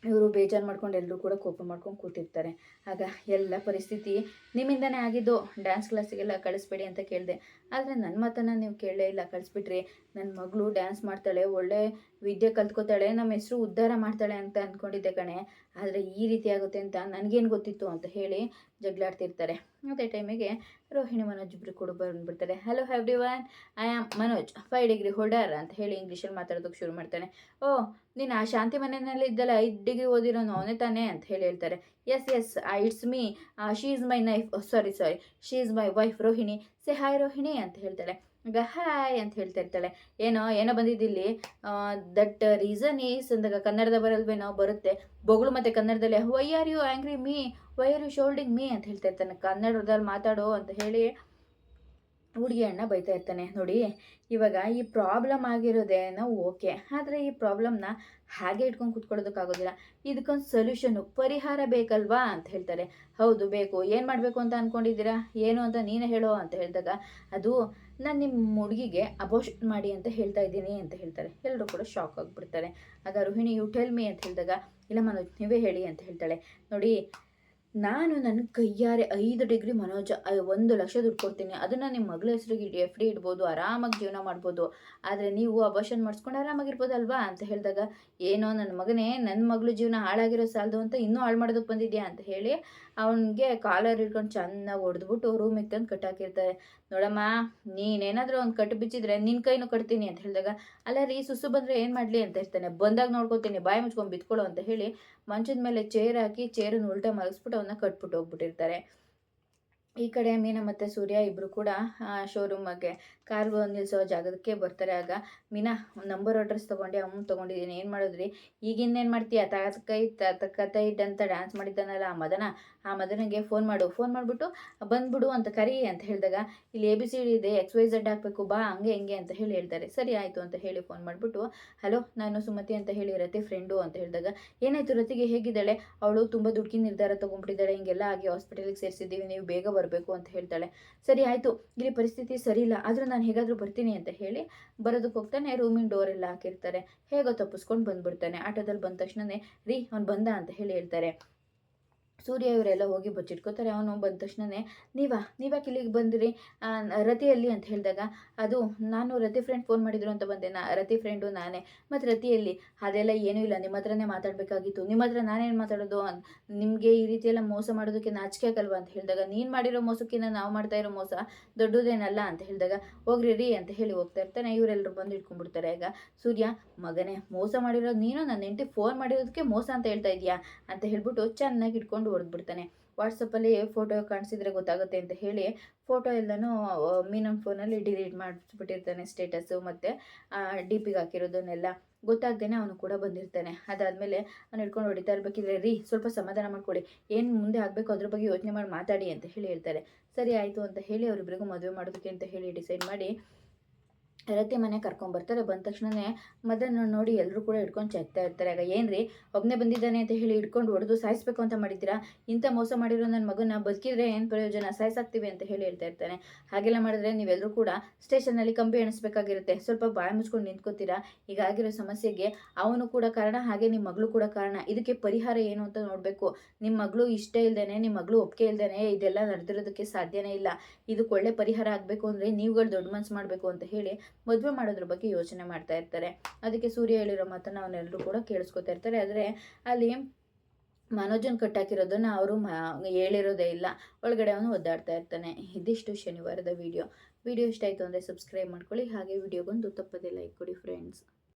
ಇವರು ಬೇಜಾರು ಮಾಡ್ಕೊಂಡು ಎಲ್ಲರೂ ಕೂಡ ಕೋಪ ಮಾಡ್ಕೊಂಡು ಕೂತಿರ್ತಾರೆ. ಆಗ ಎಲ್ಲ ಪರಿಸ್ಥಿತಿ ನಿಮ್ಮಿಂದನೇ ಆಗಿದ್ದು, ಡ್ಯಾನ್ಸ್ ಕ್ಲಾಸಿಗೆಲ್ಲ ಕಳಿಸ್ಬೇಡಿ ಅಂತ ಕೇಳಿದೆ, ಆದರೆ ನನ್ನ ಮಾತನ್ನು ನೀವು ಕೇಳಲೇ ಇಲ್ಲ, ಕಳಿಸ್ಬಿಟ್ರಿ. ನನ್ನ ಮಗಳು ಡ್ಯಾನ್ಸ್ ಮಾಡ್ತಾಳೆ, ಒಳ್ಳೆ ವಿದ್ಯೆ ಕಲ್ತ್ಕೋತಾಳೆ, ನಮ್ಮ ಹೆಸರು ಉದ್ಧಾರ ಮಾಡ್ತಾಳೆ ಅಂತ ಅಂದ್ಕೊಂಡಿದ್ದೆ ಕಣೆ, ಆದರೆ ಈ ರೀತಿ ಆಗುತ್ತೆ ಅಂತ ನನಗೇನು ಗೊತ್ತಿತ್ತು ಅಂತ ಹೇಳಿ ಜಗಳಾಡ್ತಿರ್ತಾರೆ. ಅದೇ ಟೈಮಿಗೆ ರೋಹಿಣಿ ಮನೋಜ್ ಇಬ್ಬರು ಕೂಡ ಬಂದುಬಿಡ್ತಾರೆ. Hello everyone, I am Manoj, 5 degree holder ಅಂತ ಹೇಳಿ ಇಂಗ್ಲೀಷಲ್ಲಿ ಮಾತಾಡೋದಕ್ಕೆ ಶುರು ಮಾಡ್ತಾನೆ. ಓ, ನೀನು ಆ ಶಾಂತಿ ಮನೆಯಲ್ಲಿ ಇದ್ದಲ್ಲ 5 ಡಿಗ್ರಿ ಓದಿರೋನು ಅವನೇ ತಾನೇ ಅಂತ ಹೇಳ್ತಾರೆ. Yes it's me, she is my knife, sorry she is my wife Rohini, say hi Rohini ಅಂತ ಹೇಳ್ತಾಳೆ. ಈಗ ಹಾಯ್ ಅಂತ ಹೇಳ್ತಾ ಇರ್ತಾಳೆ. ಏನೋ ಬಂದಿದ್ದಿಲ್ಲಿ, ದಟ್ ರೀಸನ್ ಈಸ್ ಅಂದಾಗ ಕನ್ನಡದ ಬರಲ್ವೇನೋ, ಬರುತ್ತೆ ಬೊಗಳು ಮತ್ತು ಕನ್ನಡದಲ್ಲಿ why are you angry me, why are you scolding me ಅಂತ ಹೇಳ್ತಾ ಇರ್ತಾನೆ. ಕನ್ನಡದಲ್ಲಿ ಮಾತಾಡೋ ಅಂತ ಹೇಳಿ ಹುಡುಗಿ ಅಣ್ಣ ಬೈತಾ ಇರ್ತಾನೆ. ನೋಡಿ, ಇವಾಗ ಈ ಪ್ರಾಬ್ಲಮ್ ಆಗಿರೋದೇನೋ ಓಕೆ, ಆದರೆ ಈ ಪ್ರಾಬ್ಲಮ್ನ ಹಾಗೆ ಇಟ್ಕೊಂಡು ಕೂತ್ಕೊಳ್ಳೋದಕ್ಕಾಗೋದಿಲ್ಲ, ಇದಕ್ಕೊಂದು ಸೊಲ್ಯೂಷನ್ನು, ಪರಿಹಾರ ಬೇಕಲ್ವಾ ಅಂತ ಹೇಳ್ತಾರೆ. ಹೌದು ಬೇಕು, ಏನು ಮಾಡಬೇಕು ಅಂತ ಅಂದ್ಕೊಂಡಿದ್ದೀರಾ, ಏನು ಅಂತ ನೀನೇ ಹೇಳೋ ಅಂತ ಹೇಳಿದಾಗ, ಅದು ನಾನು ನಿಮ್ಮ ಹುಡುಗಿಗೆ ಅಬೋಷನ್ ಮಾಡಿ ಅಂತ ಹೇಳ್ತಾ ಇದ್ದೀನಿ ಅಂತ ಹೇಳ್ತಾರೆ. ಎಲ್ಲರೂ ಕೂಡ ಶಾಕ್ ಆಗಿಬಿಡ್ತಾರೆ. ಆಗ ರೋಹಿಣಿ ಯು ಟೆಲ್ ಮೀ ಅಂತ ಹೇಳಿದಾಗ, ಇಲ್ಲ ಮನೋಜ್ ನೀವೇ ಹೇಳಿ ಅಂತ ಹೇಳ್ತಾಳೆ. ನೋಡಿ, ನಾನು ನನ್ನ ಕೈಯಾರೆ 5 ಡಿಗ್ರಿ ಮನೋಜ 1 ಲಕ್ಷ ದುಡ್ಡು ಕೊಡ್ತೀನಿ, ಅದನ್ನು ನಿಮ್ಮ ಮಗಳ ಹೆಸರಿಗೆ ಎಫ್ ಡಿ ಇಡ್ಬೋದು, ಆರಾಮಾಗಿ ಜೀವನ ಮಾಡ್ಬೋದು, ಆದರೆ ನೀವು ಅಬಾರ್ಷನ್ ಮಾಡಿಸ್ಕೊಂಡು ಆರಾಮಾಗಿರ್ಬೋದಲ್ವಾ ಅಂತ ಹೇಳಿದಾಗ, ಏನೋ ನನ್ನ ಮಗನೇ, ನನ್ನ ಮಗಳು ಜೀವನ ಹಾಳಾಗಿರೋ ಸಾಲದು ಅಂತ ಇನ್ನೂ ಹಾಳು ಮಾಡೋದಕ್ಕೆ ಬಂದಿದ್ಯಾ ಅಂತ ಹೇಳಿ ಅವನಿಗೆ ಕಾಲರ್ ಹಿಡ್ಕೊಂಡು ಚೆನ್ನಾಗಿ ಹೊಡೆದ್ಬಿಟ್ಟು ರೂಮಿಗೆ ತಂದು ಕಟ್ಟಾಕಿರ್ತಾರೆ. ನೋಡಮ್ಮ, ನೀನೇನಾದರೂ ಒಂದು ಕಟ್ಟು ಬಿಚ್ಚಿದ್ರೆ ನಿನ್ನ ಕೈನೂ ಕಟ್ತೀನಿ ಅಂತ ಹೇಳಿದಾಗ, ಅಲ್ಲ ರೀ, ಸುಸು ಬಂದರೆ ಏನು ಮಾಡಲಿ ಅಂತ ಇರ್ತಾನೆ. ಬಂದಾಗ ನೋಡ್ಕೊತೀನಿ, ಬಾಯಿ ಮುಚ್ಕೊಂಡು ಬಿತ್ಕೊಳ್ಳೋ ಅಂತ ಹೇಳಿ ಮಂಚದ ಮೇಲೆ ಚೇರ್ ಹಾಕಿ ಚೇರನ್ನು ಉಲ್ಟಾ ಮಲಗಿಸ್ಬಿಟ್ಟು ಅವನ್ನ ಕಟ್ಬಿಟ್ಟು ಹೋಗ್ಬಿಟ್ಟಿರ್ತಾರೆ. ಈ ಕಡೆ ಮೀನಾ ಮತ್ತು ಸೂರ್ಯ ಇಬ್ಬರು ಕೂಡ ಶೋರೂಮಗೆ ಕಾರ್ ನಿಲ್ಲಿಸೋ ಜಾಗಕ್ಕೆ ಬರ್ತಾರೆ. ಆಗ ಮೀನಾ, ನಂಬರ್ ಅಡ್ರೆಸ್ ತೊಗೊಂಡು ತೊಗೊಂಡಿದ್ದೀನಿ, ಏನು ಮಾಡಿದ್ರಿ? ಈಗಿನ್ನೇನು ಮಾಡ್ತೀಯ? ತಕ್ಕೈ ಅಂತ ಡ್ಯಾನ್ಸ್ ಮಾಡಿದ್ದಾನಲ್ಲ ಆ ಮದನಿಗೆ ಫೋನ್ ಮಾಡಿಬಿಟ್ಟು ಬಂದ್ಬಿಡು ಅಂತ ಕರಿ ಅಂತ ಹೇಳಿದಾಗ, ಇಲ್ಲಿ ABCD ಇದೆ, XYZ ಹಾಕಬೇಕು, ಬಾ ಹಂಗೆ ಹೆಂಗೆ ಅಂತ ಹೇಳಿ ಹೇಳ್ತಾರೆ. ಸರಿ ಆಯಿತು ಅಂತ ಹೇಳಿ ಫೋನ್ ಮಾಡಿಬಿಟ್ಟು, ಹಲೋ, ನಾನು ಸುಮತಿ ಅಂತ ಹೇಳಿ ರತಿ ಫ್ರೆಂಡು ಅಂತ ಹೇಳಿದಾಗ, ಏನಾಯಿತು ರತಿಗೆ, ಹೇಗಿದ್ದಾಳೆ? ಅವಳು ತುಂಬ ದುಡ್ಡಿನ ನಿರ್ಧಾರ ತೊಗೊಂಡ್ಬಿಟ್ಟಿದ್ದಾಳೆ, ಹಿಂಗೆಲ್ಲ ಆಗಿ ಹಾಸ್ಪಿಟಲಿಗೆ ಸೇರಿಸಿದ್ದೀವಿ, ನೀವು ಬೇಗ ಬರಬೇಕು ಅಂತ ಹೇಳ್ತಾಳೆ. ಸರಿ ಆಯಿತು, ಇಲ್ಲಿ ಪರಿಸ್ಥಿತಿ ಸರಿ ಇಲ್ಲ, ಆದರೂ ನಾನು ಹೇಗಾದರೂ ಬರ್ತೀನಿ ಅಂತ ಹೇಳಿ ಬರೋದಕ್ಕೆ ಹೋಗ್ತಾನೆ. ರೂಮಿನ ಡೋರ್ ಎಲ್ಲ ಹಾಕಿರ್ತಾರೆ. ಹೇಗೋ ತಪ್ಪಿಸ್ಕೊಂಡು ಬಂದುಬಿಡ್ತಾನೆ. ಆಟೋದಲ್ಲಿ ಬಂದ ತಕ್ಷಣವೇ, ರೀ ಅವ್ನು ಬಂದ ಅಂತ ಹೇಳಿ ಹೇಳ್ತಾರೆ. ಸೂರ್ಯ ಇವರೆಲ್ಲ ಹೋಗಿ ಬಚ್ಚಿಟ್ಕೋತಾರೆ. ಅವನು ಬಂದ ತಕ್ಷಣವೇ, ನೀವ್ಯಾಕೆ ಇಲ್ಲಿಗೆ ಬಂದಿರಿ, ರತಿಯಲ್ಲಿ ಅಂತ ಹೇಳಿದಾಗ, ಅದು ನಾನು ರತಿ ಫ್ರೆಂಡ್ ಫೋನ್ ಮಾಡಿದ್ರು ಅಂತ ಬಂದೆ, ರತಿ ಫ್ರೆಂಡು ನಾನೇ, ಮತ್ತು ರತಿಯಲ್ಲಿ ಅದೆಲ್ಲ ಏನೂ ಇಲ್ಲ, ನಿಮ್ಮ ಹತ್ರನೇ ಮಾತಾಡಬೇಕಾಗಿತ್ತು, ನಿಮ್ಮ ಹತ್ರ ನಾನೇನು ಮಾತಾಡೋದು, ನಿಮಗೆ ಈ ರೀತಿಯೆಲ್ಲ ಮೋಸ ಮಾಡೋದಕ್ಕೆ ನಾಚಿಕೆ ಆಗಲ್ವಾ ಅಂತ ಹೇಳಿದಾಗ, ನೀನು ಮಾಡಿರೋ ಮೋಸಕ್ಕಿಂತ ನಾವು ಮಾಡ್ತಾ ಇರೋ ಮೋಸ ದೊಡ್ಡದೇನಲ್ಲ ಅಂತ ಹೇಳಿದಾಗ, ಹೋಗ್ರಿ ರೀ ಅಂತ ಹೇಳಿ ಹೋಗ್ತಾ ಇರ್ತಾನೆ. ಇವರೆಲ್ಲರೂ ಬಂದು ಇಟ್ಕೊಂಡ್ಬಿಡ್ತಾರೆ. ಆಗ ಸೂರ್ಯ, ಮಗನೇ, ಮೋಸ ಮಾಡಿರೋದು ನೀನು, ನನ್ನ ಹೆಂಡತಿ ಫೋನ್ ಮಾಡಿರೋದಕ್ಕೆ ಮೋಸ ಅಂತ ಹೇಳ್ತಾ ಇದೆಯಾ ಅಂತ ಹೇಳ್ಬಿಟ್ಟು ಚೆನ್ನಾಗಿ ಇಟ್ಕೊಂಡು ಹೊಡೆದ್ಬಿಡ್ತಾನೆ. ವಾಟ್ಸಪ್ಪಲ್ಲಿ ಫೋಟೋ ಕಾಣಿಸಿದ್ರೆ ಗೊತ್ತಾಗುತ್ತೆ ಅಂತ ಹೇಳಿ ಫೋಟೋ ಎಲ್ಲನೂ ಮೀನಮ್ ಫೋನಲ್ಲಿ ಡಿಲೀಟ್ ಮಾಡಿಸ್ಬಿಟ್ಟಿರ್ತಾನೆ, ಸ್ಟೇಟಸ್ಸು ಮತ್ತು DPಗೆ ಹಾಕಿರೋದನ್ನೆಲ್ಲ. ಗೊತ್ತಾಗ್ದೇನೆ ಅವನು ಕೂಡ ಬಂದಿರ್ತಾನೆ. ಅದಾದಮೇಲೆ ಅವ್ನು ಹಿಡ್ಕೊಂಡು ಹೊಡಿತಾ ಇರಬೇಕಿದ್ರೆ, ರೀ ಸ್ವಲ್ಪ ಸಮಾಧಾನ ಮಾಡಿಕೊಡಿ, ಏನು ಮುಂದೆ ಆಗಬೇಕು ಅದ್ರ ಬಗ್ಗೆ ಯೋಚನೆ ಮಾಡಿ ಮಾತಾಡಿ ಅಂತ ಹೇಳಿ ಹೇಳ್ತಾರೆ. ಸರಿ ಆಯಿತು ಅಂತ ಹೇಳಿ ಅವರಿಬ್ಬರಿಗೂ ಮದುವೆ ಮಾಡೋದಕ್ಕೆ ಅಂತ ಹೇಳಿ ಡಿಸೈಡ್ ಮಾಡಿ ರತಿ ಮನೆ ಕರ್ಕೊಂಬರ್ತಾರೆ. ಬಂದ ತಕ್ಷಣವೇ ಮದನ ನೋಡಿ ಎಲ್ಲರೂ ಕೂಡ ಹಿಡ್ಕೊಂಡು ಚೆಕ್ತಾ ಇರ್ತಾರೆ. ಆಗ ಏನು ರೀ, ಒಬ್ಬನೇ ಬಂದಿದ್ದಾನೆ ಅಂತ ಹೇಳಿ ಹಿಡ್ಕೊಂಡು ಹೊಡೆದು ಸಾಯಿಸ್ಬೇಕು ಅಂತ ಮಾಡಿದ್ದೀರಾ? ಇಂಥ ಮೋಸ ಮಾಡಿರೋ ನನ್ನ ಮಗನ ಬದುಕಿದ್ರೆ ಏನು ಪ್ರಯೋಜನ, ಸಾಯಿಸಾಕ್ತೀವಿ ಅಂತ ಹೇಳಿ ಹೇಳ್ತಾ ಇರ್ತಾನೆ. ಹಾಗೆಲ್ಲ ಮಾಡಿದ್ರೆ ನೀವೆಲ್ಲರೂ ಕೂಡ ಸ್ಟೇಷನಲ್ಲಿ ಕಂಬಿ ಎಣಿಸ್ಬೇಕಾಗಿರುತ್ತೆ, ಸ್ವಲ್ಪ ಬಾಯಿ ಮುಚ್ಕೊಂಡು ನಿಂತ್ಕೋತೀರಾ. ಈಗಾಗಿರೋ ಸಮಸ್ಯೆಗೆ ಅವನು ಕೂಡ ಕಾರಣ, ಹಾಗೆ ನಿಮ್ಮ ಮಗಳು ಕೂಡ ಕಾರಣ. ಇದಕ್ಕೆ ಪರಿಹಾರ ಏನು ಅಂತ ನೋಡಬೇಕು. ನಿಮ್ಮ ಮಗಳು ಇಷ್ಟ ಇಲ್ದೇನೆ, ನಿಮ್ಮ ಮಗಳು ಒಪ್ಪಿಗೆ ಇಲ್ದೇನೆ ಇದೆಲ್ಲ ನಡೆದಿರೋದಕ್ಕೆ ಸಾಧ್ಯನೇ ಇಲ್ಲ. ಇದಕ್ಕೆ ಒಳ್ಳೆ ಪರಿಹಾರ ಆಗಬೇಕು ಅಂದರೆ ನೀವುಗಳು ದೊಡ್ಡ ಮನಸ್ಸು ಮಾಡಬೇಕು ಅಂತ ಹೇಳಿ ಮದುವೆ ಮಾಡೋದ್ರ ಬಗ್ಗೆ ಯೋಚನೆ ಮಾಡ್ತಾ ಇರ್ತಾರೆ. ಅದಕ್ಕೆ ಸೂರ್ಯ ಹೇಳಿರೋ ಮಾತನ್ನು ಅವನ್ನೆಲ್ಲರೂ ಕೂಡ ಕೇಳಿಸ್ಕೊತಾ ಇರ್ತಾರೆ. ಆದರೆ ಅಲ್ಲಿ ಮನೋಜನ್ ಕಟ್ಟಾಕಿರೋದನ್ನು ಅವರು ಹೇಳಿರೋದೇ ಇಲ್ಲ. ಒಳಗಡೆ ಅವನು ಒದ್ದಾಡ್ತಾ ಇರ್ತಾನೆ. ಇದಿಷ್ಟು ಶನಿವಾರದ ವಿಡಿಯೋ ಇಷ್ಟ ಆಯಿತು ಅಂದರೆ ಸಬ್ಸ್ಕ್ರೈಬ್ ಮಾಡ್ಕೊಳ್ಳಿ. ಹಾಗೆ ವಿಡಿಯೋಗೊಂದು ತಪ್ಪದೇ ಲೈಕ್ ಕೊಡಿ ಫ್ರೆಂಡ್ಸ್.